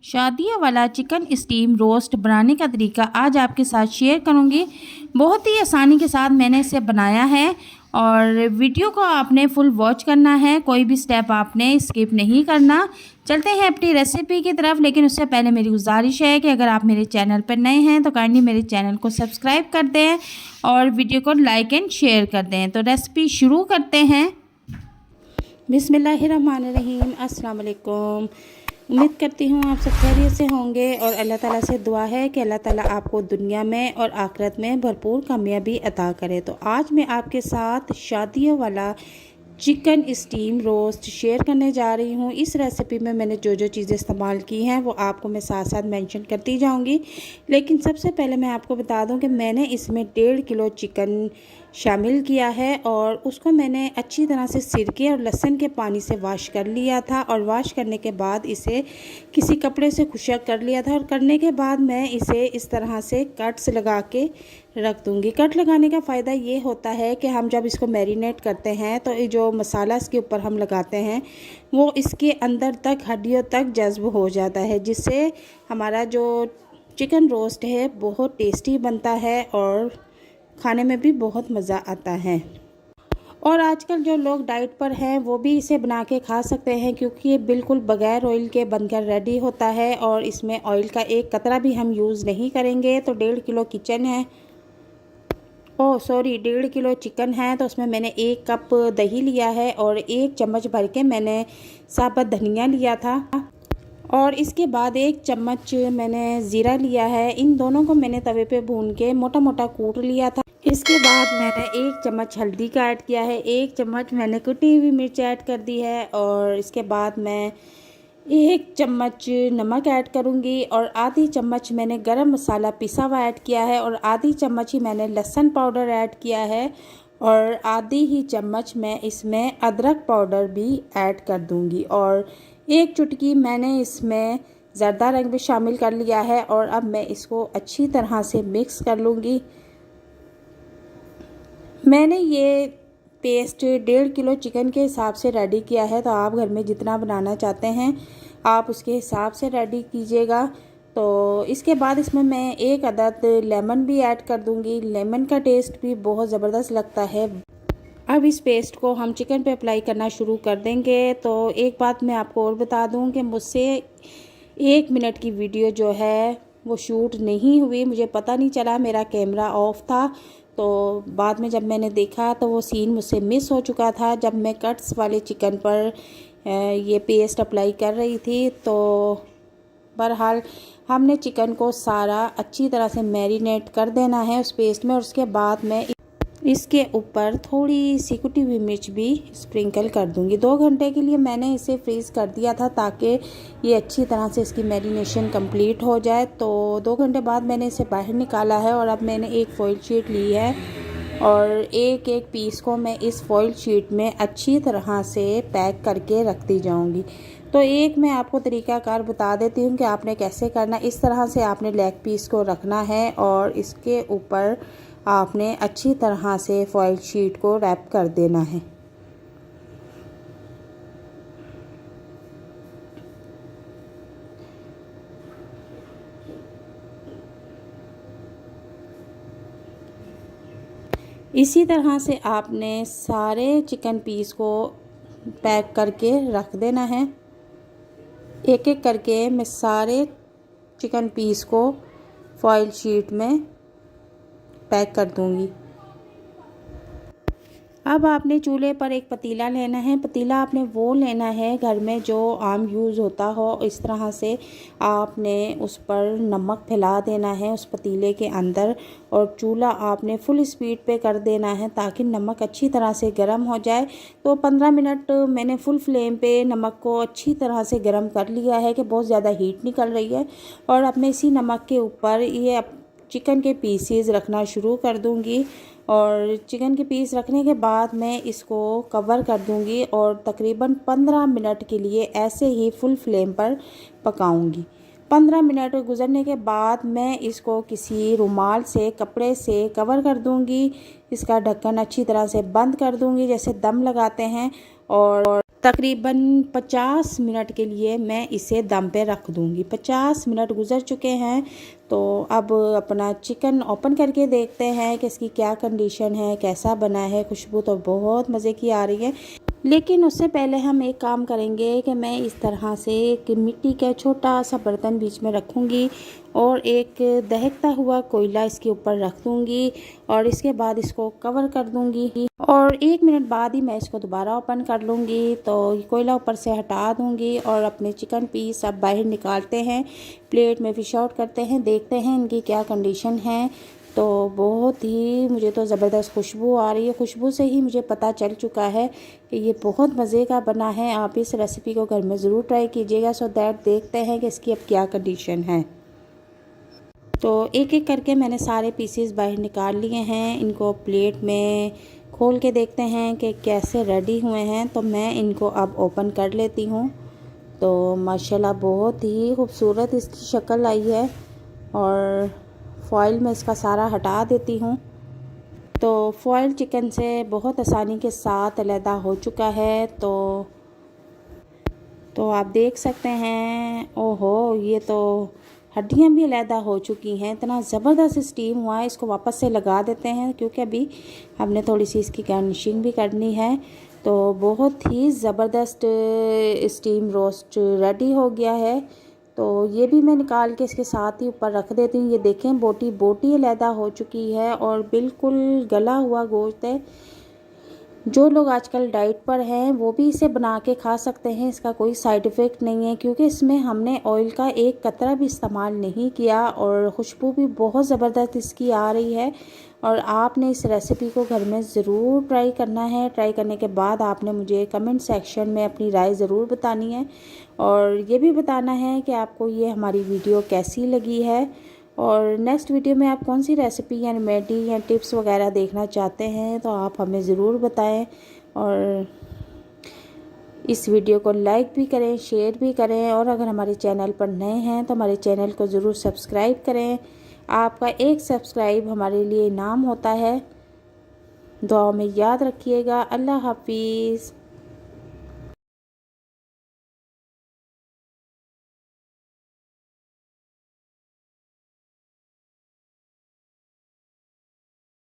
शादियों वाला chicken steam roast बनाने का तरीका आज आपके साथ शेयर करूंगी। बहुत ही आसानी के साथ मैंने इसे बनाया है और वीडियो को आपने फुल वॉच करना है, कोई भी स्टेप आपने स्किप नहीं करना। चलते हैं अपनी रेसिपी की तरफ, लेकिन उससे पहले मेरी गुजारिश है कि अगर आप मेरे चैनल पर नए हैं तो काइंडली मेरे चैनल को सब्सक्राइब कर दें और वीडियो को लाइक एंड शेयर कर दें। तो रेसिपी शुरू करते हैं। बिस्मिल्लाहिर्रहमानिर्रहीम। अस्सलाम वालेकुम। उम्मीद करती हूँ आप सब खैरियत से होंगे और अल्लाह ताला से दुआ है कि अल्लाह ताला आपको दुनिया में और आखिरत में भरपूर कामयाबी अता करे। तो आज मैं आपके साथ शादियों वाला चिकन स्टीम रोस्ट शेयर करने जा रही हूँ। इस रेसिपी में मैंने जो जो चीज़ें इस्तेमाल की हैं वो आपको मैं साथ साथ मेंशन करती जाऊँगी। लेकिन सबसे पहले मैं आपको बता दूँ कि मैंने इसमें 1.5 किलो चिकन शामिल किया है और उसको मैंने अच्छी तरह से सिरके और लहसुन के पानी से वॉश कर लिया था और वॉश करने के बाद इसे किसी कपड़े से खुशक कर लिया था। और करने के बाद मैं इसे इस तरह से कट्स लगा के रख दूँगी। कट लगाने का फ़ायदा ये होता है कि हम जब इसको मैरिनेट करते हैं तो जो मसाला इसके ऊपर हम लगाते हैं वो इसके अंदर तक हड्डियों तक जज्ब हो जाता है, जिससे हमारा जो चिकन रोस्ट है बहुत टेस्टी बनता है और खाने में भी बहुत मज़ा आता है। और आजकल जो लोग डाइट पर हैं वो भी इसे बना के खा सकते हैं, क्योंकि ये बिल्कुल बगैर ऑयल के बनकर रेडी होता है और इसमें ऑयल का एक कतरा भी हम यूज़ नहीं करेंगे। तो 1.5 किलो किचन है, 1.5 किलो चिकन है, तो उसमें मैंने 1 कप दही लिया है और 1 चम्मच भर के मैंने साबुत धनिया लिया था और इसके बाद 1 चम्मच मैंने ज़ीरा लिया है। इन दोनों को मैंने तवे पे भून के मोटा मोटा कूट लिया था। इसके बाद मैंने 1 चम्मच हल्दी का ऐड किया है, 1 चम्मच मैंने कुटी हुई मिर्च ऐड कर दी है और इसके बाद मैं 1 चम्मच नमक ऐड करूंगी और आधी चम्मच मैंने गरम मसाला पिसा हुआ ऐड किया है और आधी चम्मच ही मैंने लहसुन पाउडर ऐड किया है और आधी ही चम्मच मैं इसमें अदरक पाउडर भी ऐड कर दूंगी और 1 चुटकी मैंने इसमें ज़रदा रंग भी शामिल कर लिया है। और अब मैं इसको अच्छी तरह से मिक्स कर लूँगी। मैंने ये पेस्ट 1.5 किलो चिकन के हिसाब से रेडी किया है, तो आप घर में जितना बनाना चाहते हैं आप उसके हिसाब से रेडी कीजिएगा। तो इसके बाद इसमें मैं 1 अदद लेमन भी ऐड कर दूंगी। लेमन का टेस्ट भी बहुत ज़बरदस्त लगता है। अब इस पेस्ट को हम चिकन पे अप्लाई करना शुरू कर देंगे। तो एक बात मैं आपको और बता दूं कि मुझसे 1 मिनट की वीडियो जो है वो शूट नहीं हुई, मुझे पता नहीं चला, मेरा कैमरा ऑफ था। तो बाद में जब मैंने देखा तो वो सीन मुझसे मिस हो चुका था जब मैं कट्स वाले चिकन पर ये पेस्ट अप्लाई कर रही थी। तो बहरहाल हमने चिकन को सारा अच्छी तरह से मैरिनेट कर देना है उस पेस्ट में और उसके बाद मैं इसके ऊपर थोड़ी सी कुटी हुई मिर्च भी स्प्रिंकल कर दूंगी। 2 घंटे के लिए मैंने इसे फ्रीज़ कर दिया था ताकि ये अच्छी तरह से इसकी मैरिनेशन कंप्लीट हो जाए। तो 2 घंटे बाद मैंने इसे बाहर निकाला है और अब मैंने एक फॉइल शीट ली है और एक एक पीस को मैं इस फॉइल शीट में अच्छी तरह से पैक करके रखती जाऊँगी। तो एक मैं आपको तरीक़ाकार बता देती हूँ कि आपने कैसे करना। इस तरह से आपने लेग पीस को रखना है और इसके ऊपर आपने अच्छी तरह से फॉइल शीट को रैप कर देना है। इसी तरह से आपने सारे चिकन पीस को पैक करके रख देना है। एक एक करके मैं सारे चिकन पीस को फॉइल शीट में पैक कर दूंगी। अब आपने चूल्हे पर एक पतीला लेना है। पतीला आपने वो लेना है घर में जो आम यूज़ होता हो। इस तरह से आपने उस पर नमक फैला देना है उस पतीले के अंदर और चूल्हा आपने फुल स्पीड पे कर देना है ताकि नमक अच्छी तरह से गर्म हो जाए। तो 15 मिनट मैंने फुल फ्लेम पे नमक को अच्छी तरह से गर्म कर लिया है कि बहुत ज़्यादा हीट निकल रही है। और अब मैं इसी नमक के ऊपर ये चिकन के पीसेस रखना शुरू कर दूंगी और चिकन के पीस रखने के बाद मैं इसको कवर कर दूंगी और तकरीबन 15 मिनट के लिए ऐसे ही फुल फ्लेम पर पकाऊंगी। 15 मिनट गुजरने के बाद मैं इसको किसी रुमाल से कपड़े से कवर कर दूंगी। इसका ढक्कन अच्छी तरह से बंद कर दूंगी जैसे दम लगाते हैं और तकरीबन 50 मिनट के लिए मैं इसे दम पे रख दूँगी। 50 मिनट गुज़र चुके हैं, तो अब अपना चिकन ओपन करके देखते हैं कि इसकी क्या कंडीशन है, कैसा बना है। खुशबू तो बहुत मज़े की आ रही है, लेकिन उससे पहले हम एक काम करेंगे कि मैं इस तरह से एक मिट्टी का छोटा सा बर्तन बीच में रखूँगी और एक दहकता हुआ कोयला इसके ऊपर रख दूँगी और इसके बाद इसको कवर कर दूँगी और 1 मिनट बाद ही मैं इसको दोबारा ओपन कर लूँगी। तो कोयला ऊपर से हटा दूँगी और अपने चिकन पीस अब बाहर निकालते हैं, प्लेट में फिश आउट करते हैं, देखते हैं इनकी क्या कंडीशन है। तो बहुत ही मुझे तो ज़बरदस्त खुशबू आ रही है। खुशबू से ही मुझे पता चल चुका है कि ये बहुत मज़े का बना है। आप इस रेसिपी को घर में ज़रूर ट्राई कीजिएगा। सो दैट देखते हैं कि इसकी अब क्या कंडीशन है। तो एक एक करके मैंने सारे पीसेस बाहर निकाल लिए हैं। इनको प्लेट में खोल के देखते हैं कि कैसे रेडी हुए हैं। तो मैं इनको अब ओपन कर लेती हूँ। तो माशाल्लाह बहुत ही खूबसूरत इसकी शक्ल आई है और फॉइल में इसका सारा हटा देती हूँ। तो फॉइल चिकन से बहुत आसानी के साथ अलहदा हो चुका है। तो आप देख सकते हैं, ओहो ये तो हड्डियाँ भी अलहदा हो चुकी हैं। इतना ज़बरदस्त स्टीम हुआ है। इसको वापस से लगा देते हैं क्योंकि अभी हमने थोड़ी सी इसकी गार्निशिंग भी करनी है। तो बहुत ही ज़बरदस्त स्टीम रोस्ट रेडी हो गया है। तो ये भी मैं निकाल के इसके साथ ही ऊपर रख देती हूँ। ये देखें बोटी बोटी अलहदा हो चुकी है और बिल्कुल गला हुआ गोश्त है। जो लोग आजकल डाइट पर हैं वो भी इसे बना के खा सकते हैं। इसका कोई साइड इफ़ेक्ट नहीं है क्योंकि इसमें हमने ऑयल का एक कतरा भी इस्तेमाल नहीं किया और खुशबू भी बहुत ज़बरदस्त इसकी आ रही है। और आपने इस रेसिपी को घर में ज़रूर ट्राई करना है। ट्राई करने के बाद आपने मुझे कमेंट सेक्शन में अपनी राय ज़रूर बतानी है और ये भी बताना है कि आपको ये हमारी वीडियो कैसी लगी है और नेक्स्ट वीडियो में आप कौन सी रेसिपी या रेमेडी या टिप्स वगैरह देखना चाहते हैं। तो आप हमें ज़रूर बताएं और इस वीडियो को लाइक भी करें, शेयर भी करें और अगर हमारे चैनल पर नए हैं तो हमारे चैनल को ज़रूर सब्सक्राइब करें। आपका एक सब्सक्राइब हमारे लिए इनाम होता है। दुआ में याद रखिएगा। अल्लाह हाफिज़।